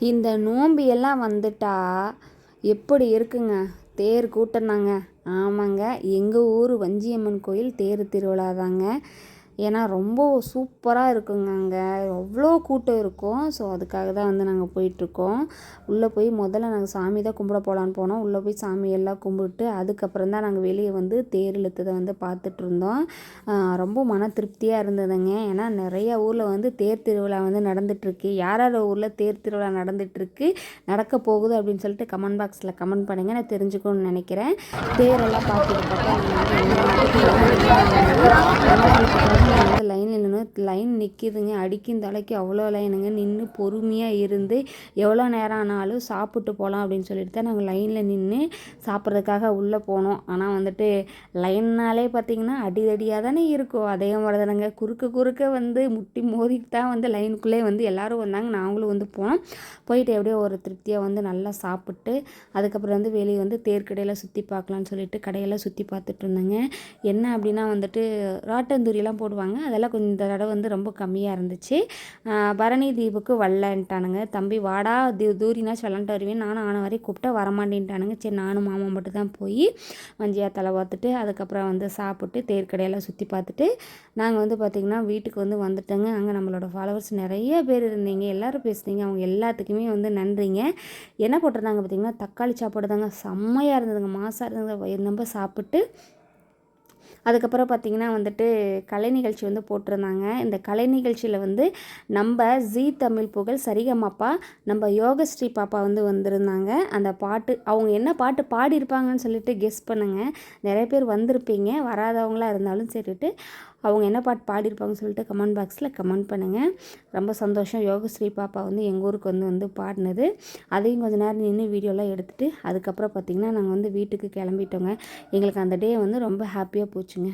இந்த நோம்பு எல்லாம் வந்துட்டா எப்படி இருக்குங்க? தேர் கூட்டம்தாங்க. ஆமாங்க, எங்கள் ஊர் வஞ்சியம்மன் கோயில் தேர் திருவிழா தாங்க. ஏன்னா ரொம்ப சூப்பராக இருக்குங்க. அங்கே அவ்வளோ கூட்டம் இருக்கும். ஸோ அதுக்காக தான் வந்து நாங்கள் போயிட்டுருக்கோம். உள்ளே போய் முதல்ல நாங்கள் சாமி தான் கும்பிட போகலான்னு போனோம். உள்ளே போய் சாமியெல்லாம் கும்பிட்டு அதுக்கப்புறம் தான் நாங்கள் வெளியே வந்து தேர் இழுத்ததை வந்து பார்த்துட்ருந்தோம். ரொம்ப மன திருப்தியாக இருந்ததுங்க. ஏன்னா நிறையா ஊரில் வந்து தேர் திருவிழா வந்து நடந்துகிட்ருக்கு. யார் யார் ஊரில் தேர் திருவிழா நடந்துகிட்ருக்கு, நடக்க போகுது அப்படின்னு சொல்லிட்டு கமெண்ட் பாக்ஸில் கமெண்ட் பண்ணுங்கள். நான் தெரிஞ்சுக்கணும்னு நினைக்கிறேன். தேரெல்லாம் பார்த்துட்டு பார்த்தா வந்து லைனில் நின்று லைன் நிற்கிதுங்க. அடிக்கும் தலைக்கு அவ்வளோ லைனுங்க. நின்று பொறுமையாக இருந்து எவ்வளோ நேரம் ஆனாலும் சாப்பிட்டு போகலாம் அப்படின்னு சொல்லிட்டு தான் நாங்கள் லைனில் நின்று சாப்பிட்றதுக்காக உள்ளே போனோம். ஆனால் வந்துட்டு லைன்னாலே பார்த்திங்கன்னா அடிதடியாக தானே இருக்கும். அதே மாதிரி தானங்க குறுக்க வந்து முட்டி மோதிட்டு தான் வந்து லைனுக்குள்ளே வந்து எல்லோரும் வந்தாங்க. நாங்களும் வந்து போனோம். போயிட்டு எப்படியோ ஒரு திருப்தியாக வந்து நல்லா சாப்பிட்டு அதுக்கப்புறம் வந்து வெளியே வந்து தேர்க்கடையில் சுற்றி பார்க்கலான்னு சொல்லிட்டு கடையெல்லாம் சுற்றி பார்த்துட்டு இருந்தேங்க. என்ன அப்படின்னா வந்துட்டு ராட்டந்தூரியெல்லாம் போடுவாங்க. அதெல்லாம் கொஞ்சம் இந்த தடவை வந்து ரொம்ப கம்மியாக இருந்துச்சு. பரணி தீபுக்கு வரலன்ட்டானுங்க. தம்பி வாடா தூரினாச்சும் விளாண்டுட்டு வருவேன். நானும் ஆன வரையும் கூப்பிட்டா வரமாட்டேன்ட்டானுங்க. சரி நானும் மாமா மட்டும் தான் போய் மஞ்சியா தலை பார்த்துட்டு அதுக்கப்புறம் வந்து சாப்பிட்டு தேர்க்கடையெல்லாம் சுற்றி பார்த்துட்டு நாங்கள் வந்து பார்த்திங்கன்னா வீட்டுக்கு வந்து வந்துட்டோங்க. அங்கே நம்மளோட ஃபாலோவர்ஸ் நிறைய பேர் இருந்தீங்க. எல்லோரும் பேசுனீங்க. அவங்க எல்லாத்துக்குமே வந்து நன்றிங்க. என்ன போட்டிருந்தாங்க பார்த்திங்கன்னா தக்காளி சாப்பாடு தாங்க. செம்மையாக இருந்ததுங்க. மாசாக இருந்தது. நம்ம சாப்பிட்டு அதுக்கப்புறம் பார்த்திங்கன்னா வந்துட்டு கலை நிகழ்ச்சி வந்து போட்டிருந்தாங்க. இந்த கலை நிகழ்ச்சியில் வந்து நம்ம ஜீ தமிழ் புகழ் சரிகமப்பா நம்ம யோகஸ்ரீ பாப்பா வந்து வந்திருந்தாங்க. அந்த பாட்டு அவங்க என்ன பாட்டு பாடியிருப்பாங்கன்னு சொல்லிட்டு கெஸ் பண்ணுங்கள். நிறைய பேர் வந்திருப்பீங்க. வராதவங்களாக இருந்தாலும் சரிட்டு அவங்க என்ன பாட்டு பாடியிருப்பாங்கன்னு சொல்லிட்டு கமெண்ட் பாக்ஸில் கமெண்ட் பண்ணுங்கள். ரொம்ப சந்தோஷம். யோகஸ்ரீ பாப்பா வந்து எங்கள் ஊருக்கு வந்து பாடினது. அதையும் கொஞ்சம் நேரம் நின்று வீடியோலாம் எடுத்துகிட்டு அதுக்கப்புறம் பார்த்திங்கன்னா நாங்கள் வந்து வீட்டுக்கு கிளம்பிட்டோங்க. எங்களுக்கு அந்த டே வந்து ரொம்ப ஹாப்பியாக போச்சுங்க.